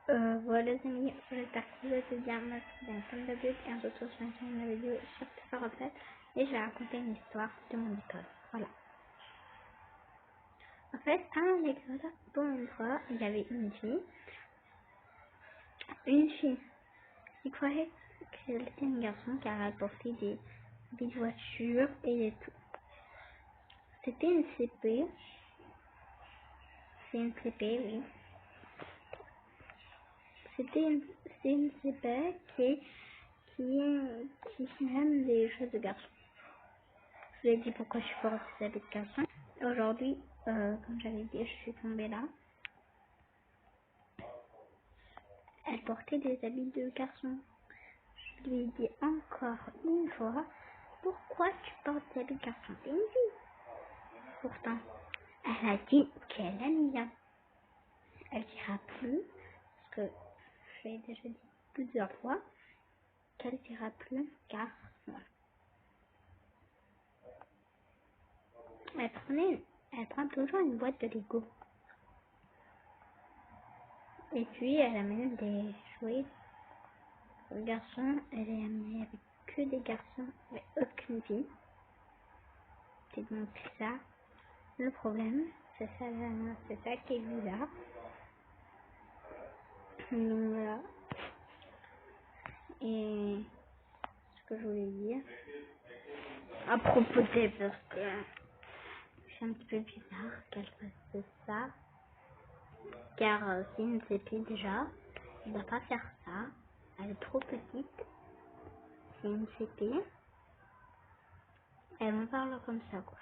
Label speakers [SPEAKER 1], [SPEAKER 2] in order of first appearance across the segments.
[SPEAKER 1] Voilà les amis, j'espère que vous allez bien, moi je suis bien comme d'habitude et on se retrouve sur une chaîne de vidéo sur Peppa Replay et je vais raconter une histoire de mon école. Voilà. En fait, à mon école, pour une fois, il y avait une fille qui croyait qu'elle était un garçon car elle portait des petites voitures et tout. C'était une CP, c'est une CP, oui. C'est une CP qui aime les choses de garçon. Je lui ai dit pourquoi je suis pas des habits de garçon. Aujourd'hui, comme j'avais dit, je suis tombée là. Elle portait des habits de garçon. Je lui ai dit encore une fois, pourquoi tu portes des habits de garçon? T'es une fille. Pourtant, elle a dit qu'elle aime bien. Elle dira plus, parce que j'ai déjà dit plusieurs fois, qu'elle dira plus car voilà. Elle prend toujours une boîte de Lego. Et puis elle amène des jouets de garçons. Elle est amenée avec que des garçons, mais aucune fille. C'est donc ça le problème. C'est ça qui est bizarre. Donc voilà. Et ce que je voulais dire à propos d'elle, parce que c'est un petit peu bizarre qu'elle fasse ça. Car c'est une CP déjà, elle ne doit pas faire ça. Elle est trop petite. C'est une CP. Elle me parle comme ça, quoi.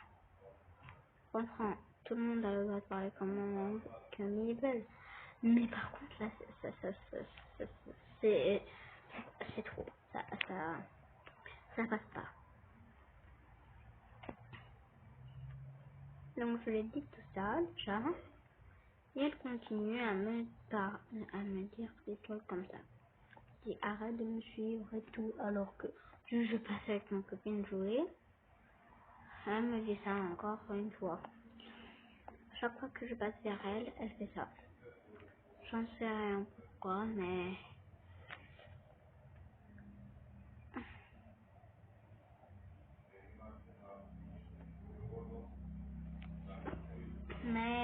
[SPEAKER 1] Franchement, tout le monde a le droit de parler comme ils veulent. Mais par contre, là, c'est trop. Ça passe pas. Donc, je lui ai dit tout ça, déjà. Et elle continue à me dire des trucs comme ça. Je dis, arrête de me suivre et tout, alors que je passe avec ma copine jouer. Elle me dit ça encore une fois. Chaque fois que je passe vers elle, elle fait ça. J'en sais rien pourquoi, mais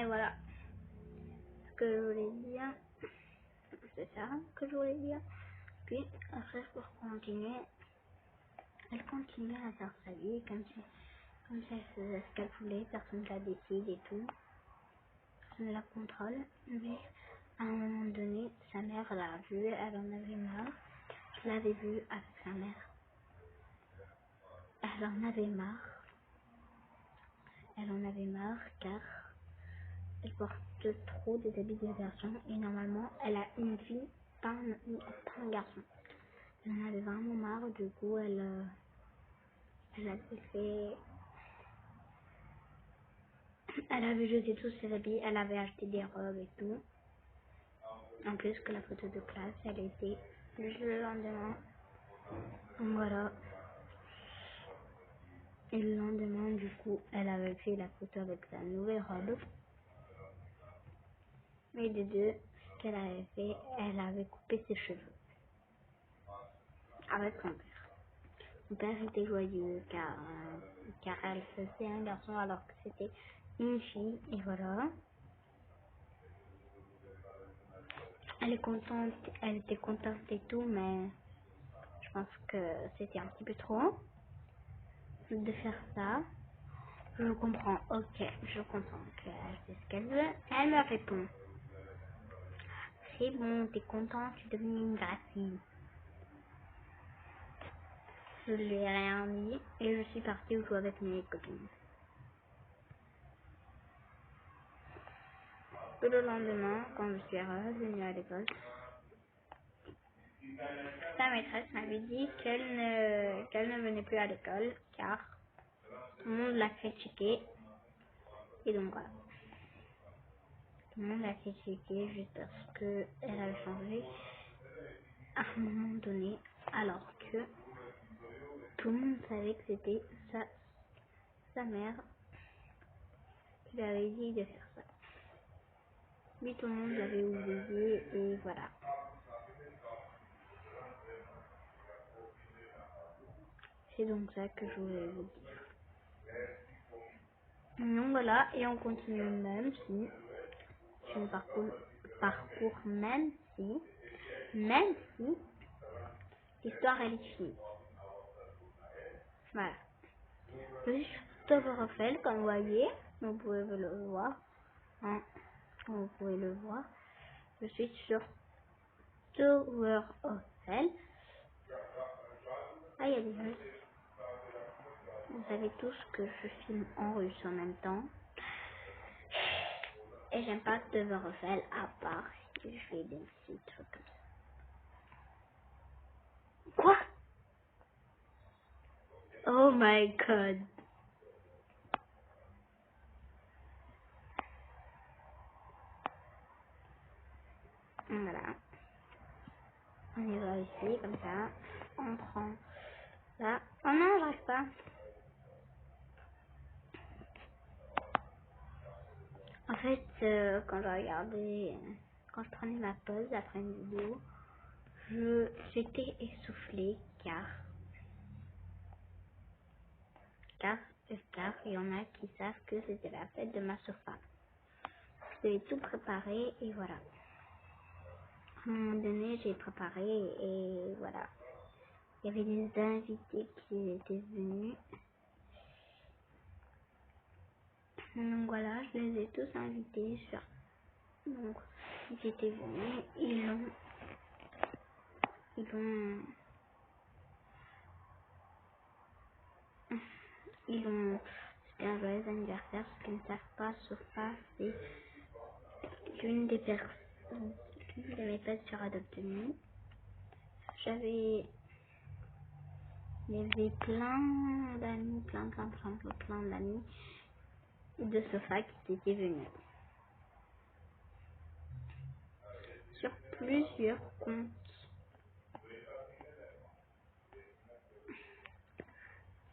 [SPEAKER 1] voilà. Ce que je voulais dire, c'est ça que je voulais dire. Puis après, pour continuer, elle continue à faire sa vie comme si elle faisait ce qu'elle voulait, personne ne la décide et tout. Personne ne la contrôle. Mais à un moment donné, sa mère l'a vue, elle en avait marre. Je l'avais vue avec sa mère. Elle en avait marre. Elle en avait marre car elle porte trop des habits de garçon et normalement elle a une fille, pas un garçon. Elle en avait vraiment marre, du coup elle avait fait, elle avait jeté tous ses habits, elle avait acheté des robes et tout. En plus que la photo de classe, elle était le lendemain. Donc voilà. Et le lendemain, du coup, elle avait fait la photo avec sa nouvelle robe. Et des deux, ce qu'elle avait fait, elle avait coupé ses cheveux. Avec son père. Son père était joyeux car elle faisait un garçon alors que c'était une fille. Et voilà. Elle est contente, elle était contente et tout, mais je pense que c'était un petit peu trop de faire ça. Je comprends, ok, je comprends qu'elle fait ce qu'elle veut. Elle me répond, c'est bon, t'es content, tu es devenue une vraie fille. Je lui ai rien dit et je suis partie jouer avec mes copines. Et le lendemain, quand je suis revenue à l'école, sa maîtresse m'avait dit qu'elle ne venait plus à l'école car tout le monde l'a critiquée. Et donc voilà. Tout le monde l'a critiquée juste parce qu'elle avait changé à un moment donné, alors que tout le monde savait que c'était sa mère qui lui avait dit de faire ça. Mais tout le monde l'avait oublié et voilà. C'est donc ça que je voulais vous dire. Donc voilà, et on continue même si je ne parcours même si l'histoire elle est finie. Voilà. Je suis sur Tower of Hell, comme vous voyez, vous pouvez le voir. Hein, vous pouvez le voir. Je suis sur Tower of Hell. Ah, il y a des Russes. Vous savez tous que je filme en russe en même temps. Et j'aime pas Tower of Hell à part si je fais des petits trucs comme ça. Quoi? Oh my god. Voilà. On y va ici, comme ça. On prend là. Oh non, j'arrive pas. En fait, quand je regardais, quand je prenais ma pause après une vidéo, j'étais essoufflée car il y en a qui savent que c'était la fête de ma sofa. Je devais tout préparer et voilà. À un moment donné, j'ai préparé et voilà. Il y avait des invités qui étaient venus. Donc voilà, je les ai tous invités sur. Donc ils étaient venus, c'était un joyeux anniversaire. Ce qu'ils ne savent pas sur ça, c'est l'une des personnes, l'une de mes potes sur Adopt Me. Il y avait plein d'amis, plein d'amis de Sofa qui étaient venus. Sur plusieurs comptes.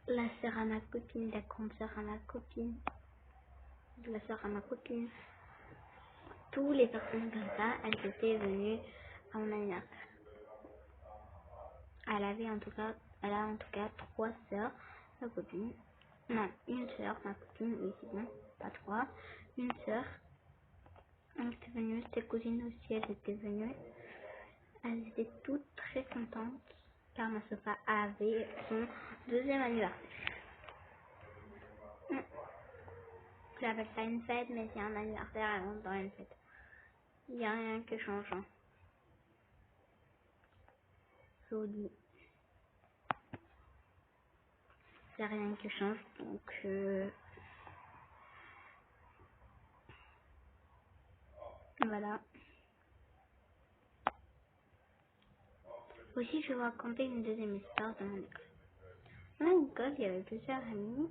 [SPEAKER 1] La sœur à ma copine, la grande sœur à ma copine, la sœur à ma copine. Tous les personnes comme ça, elles étaient venues à mon anniversaire. Elle a en tout cas 3 sœurs, ma copine. Non, une sœur, ma copine, oui c'est bon, pas 3. Une sœur, elle était venue, ses cousines aussi, elles étaient venues. Elles étaient toutes très contentes car ma sofa avait son 2e anniversaire. J'appelle ça une fête, mais c'est un anniversaire avant dans une fête. Il n'y a rien qui change. Je vous dis. Il n'y a rien qui change, donc voilà. Aussi, je vais vous raconter une deuxième histoire de mon école. Dans mon école, il y avait plusieurs amis.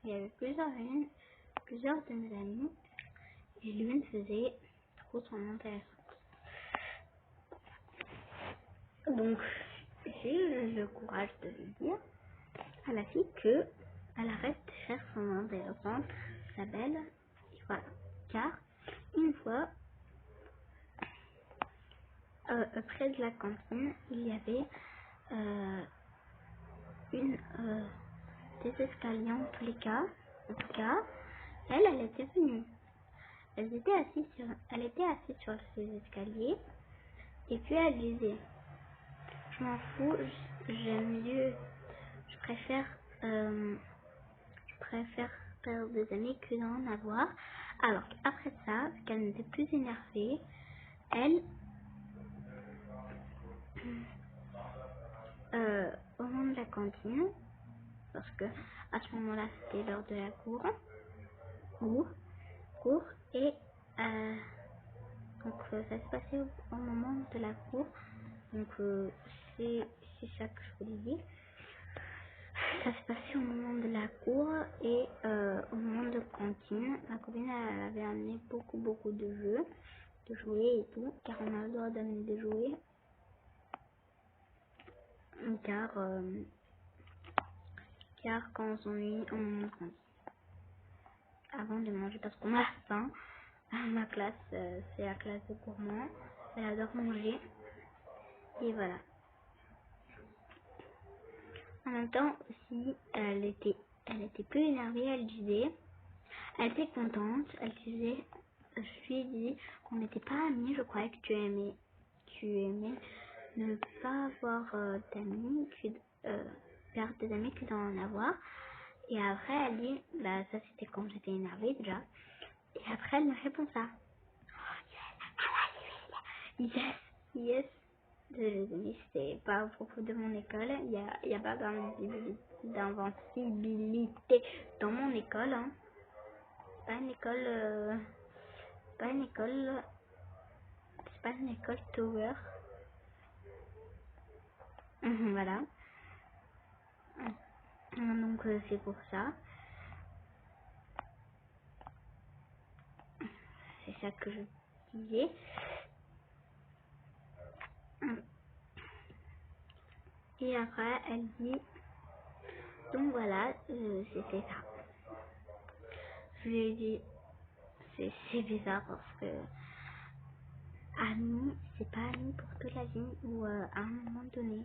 [SPEAKER 1] Il y avait plusieurs de mes amis. Et l'une faisait trop son intéressante. Donc, j'ai eu le courage de lui dire à la fille que elle arrête de faire son intéressante, sa belle. Et voilà. Car, une fois, près de la cantine, il y avait des escaliers en tous les cas. En tout cas, elle était venue. Elle était assise sur ces escaliers et puis elle disait je m'en fous, j'aime mieux, je préfère perdre des amis que d'en avoir. Alors après ça, qu'elle n'était plus énervée, elle au moment de la cantine, parce que à ce moment-là c'était l'heure de la cour et donc ça se passait au moment de la cour. Donc c'est ça que je voulais dire. Ça se passait au moment de la cour et au moment de cantine. Ma copine elle avait amené beaucoup de jouets et tout, car on a le droit d'amener des jouets. Car quand on s'ennuie, on mange avant de manger parce qu'on a faim. Ma classe, c'est la classe de gourmand. Elle adore manger. Et voilà. En même temps aussi, elle était plus énervée, elle était contente, elle disait, je lui ai dit qu'on n'était pas amis, je croyais que tu aimais ne pas avoir d'amis, perdre des amis que d'en avoir. Et après, elle dit, bah ça c'était quand j'étais énervée déjà. Et après, elle me répond ça. Yes, yes. Mais c'est pas au propos de mon école. Il y a pas d'invincibilité dans mon école. Hein. C'est pas une école, c'est pas une école Tower. Voilà. Donc c'est pour ça. C'est ça que je disais. Et après, elle dit, donc voilà, c'était ça. Je lui ai dit, c'est bizarre parce que ami, c'est pas ami pour toute la vie ou à un moment donné.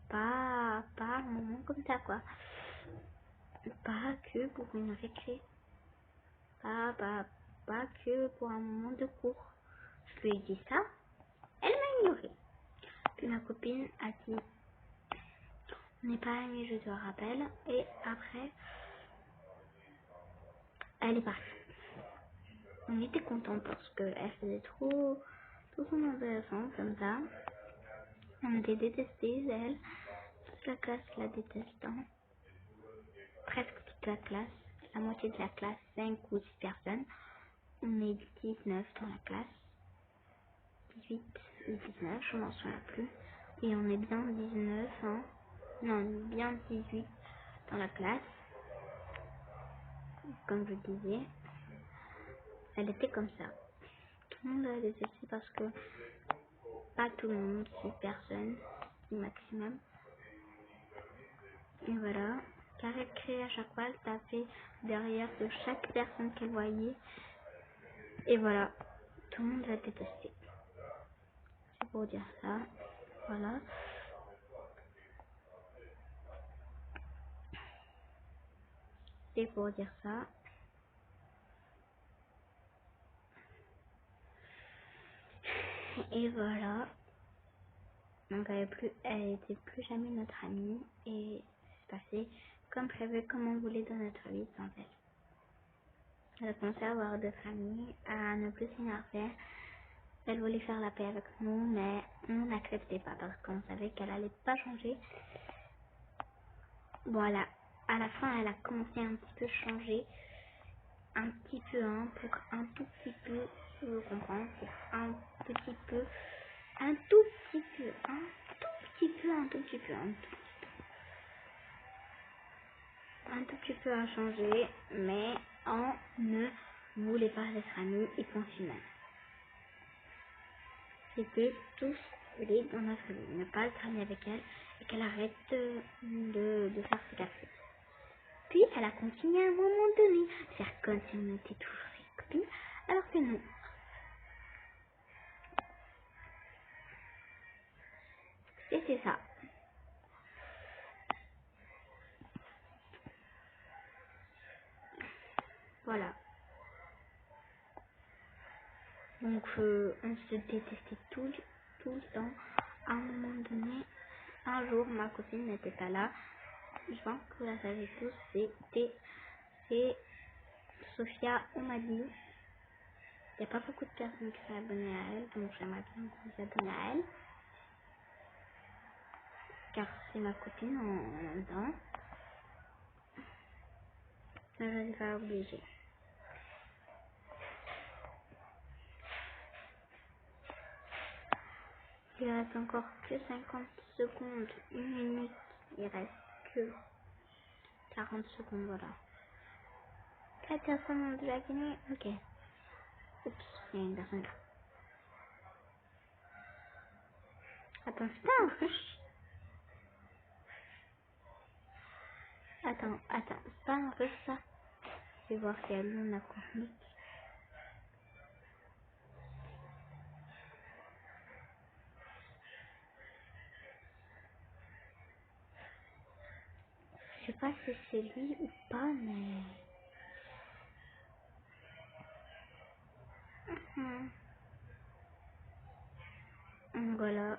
[SPEAKER 1] Pas un moment comme ça, quoi. Pas que pour une récré. Pas que pour un moment de cours. Je lui ai dit ça, elle m'a ignoré. Puis ma copine a dit, on n'est pas amis, je te rappelle. Et après, elle est partie. On était contents parce qu'elle faisait trop son intéressant comme ça. On était détestés, elle. Toute la classe la déteste. Hein. Presque toute la classe. La moitié de la classe, 5 ou 6 personnes. On est 19 dans la classe. 18 ou 19, je m'en souviens plus. Et on est bien 19, hein. Non, bien 18 dans la classe. Comme je disais, elle était comme ça. Tout le monde l'a détestée parce que pas tout le monde, 6 personnes, au maximum. Et voilà. Car elle créait à chaque fois, elle tapait derrière de chaque personne qu'elle voyait. Et voilà. Tout le monde l'a détestée. C'est pour dire ça. Voilà. C'est pour dire ça. Et voilà. Donc elle était plus jamais notre amie. Et c'est passé comme prévu, comme on voulait dans notre vie sans elle. Elle a commencé à avoir d'autres amis, à ne plus s'énerver. Elle voulait faire la paix avec nous, mais nous n'acceptait pas parce qu'on savait qu'elle allait pas changer. Voilà. À la fin, elle a commencé un petit peu changer. Un petit peu, hein, pour un tout petit peu, je comprends, pour un petit peu, un tout petit peu, un tout petit peu, un tout petit peu, un tout petit peu à changer, mais on ne voulait pas être amis et continuer. C'était tous les dans notre vie, ne pas être amis avec elle et qu'elle arrête de faire ses caprices. Puis elle a continué à un moment donné, faire comme si on était toujours ses copines, alors que non. C'était ça. Voilà. Donc on se détestait tout le temps. À un moment donné, un jour, ma copine n'était pas là. Je pense que vous la savez tous. C'est Sophia Omadi. Il n'y a pas beaucoup de personnes qui sont abonnées à elle, donc j'aimerais bien que vous abonnez à elle. Car c'est ma copine en même temps. Mais je ne suis pas obligée. Il reste encore que 50 secondes, 1 minute. Il reste que 40 secondes, voilà. 4 personnes ont déjà gagné. Ok. Oups, il y a une personne là. Attends, c'est pas un rush. Attends, c'est pas un rush ça. Je vais voir si elle a contenu. pas si c'est lui ou pas, mais... Voilà.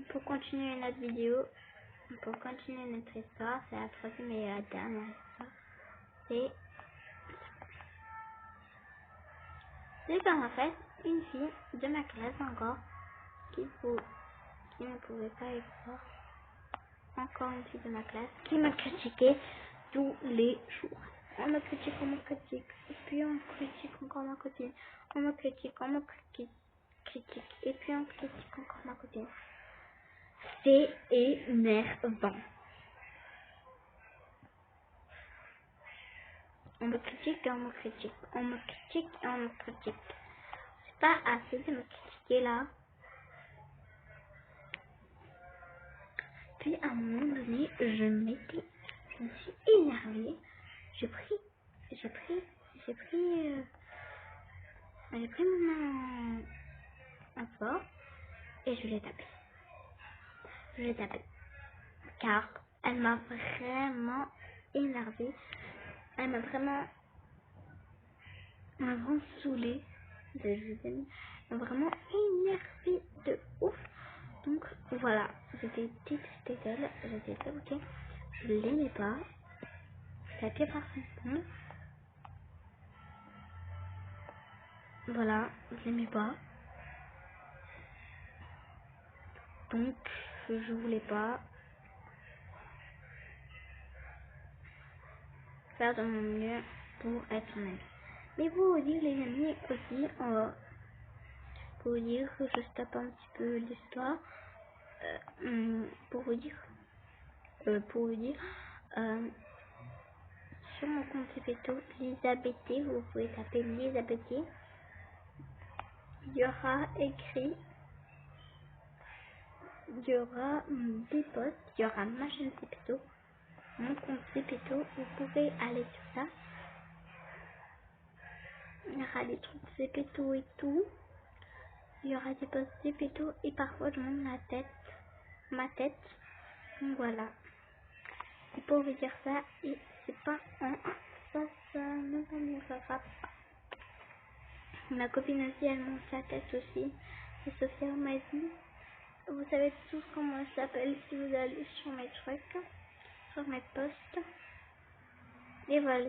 [SPEAKER 1] Pour continuer notre vidéo, pour continuer notre histoire, c'est la troisième et la dernière histoire. C'est qu'en fait, une fille de ma classe encore, qui ne pouvait pas y croire, encore une fille de ma classe, qui me critiquait tous les jours. On me critique, et puis on critique encore ma copine. On me critique, et puis on critique encore ma copine. C'est énervant. On me critique et on me critique. On me critique et on me critique. C'est pas assez de me critiquer là. Puis à un moment donné, je me suis énervée. J'ai pris mon fort et je l'ai tapé. Car elle m'a vraiment énervée. Elle m'a vraiment saoulée. Elle m'a vraiment énervée de ouf. Donc voilà, j'étais détestée d'elle. J'étais dégoûtée. Je l'aimais pas. Je tapais par son fond. Voilà, je l'aimais pas. Donc je voulais pas faire de mon mieux pour être son ami. Mais pour vous dire les amis aussi, pour vous dire que je tape un petit peu l'histoire, pour vous dire, sur mon compte Péto, Lisabethé, vous pouvez taper Lisabethé, il y aura écrit, il y aura des posts, il y aura ma chaîne Péto, mon compte Péto, vous pouvez aller sur ça. Il y aura des trucs Péto et tout. Il y aura des posts Péto et parfois je monte ma tête. Donc voilà. C'est pour vous dire ça et c'est pas un ça ne m'amusera pas. Ma copine aussi, elle monte sa tête aussi. Et Sophia m'a dit, vous savez tous comment elle s'appelle si vous allez sur mes trucs, sur mes posts. Et voilà.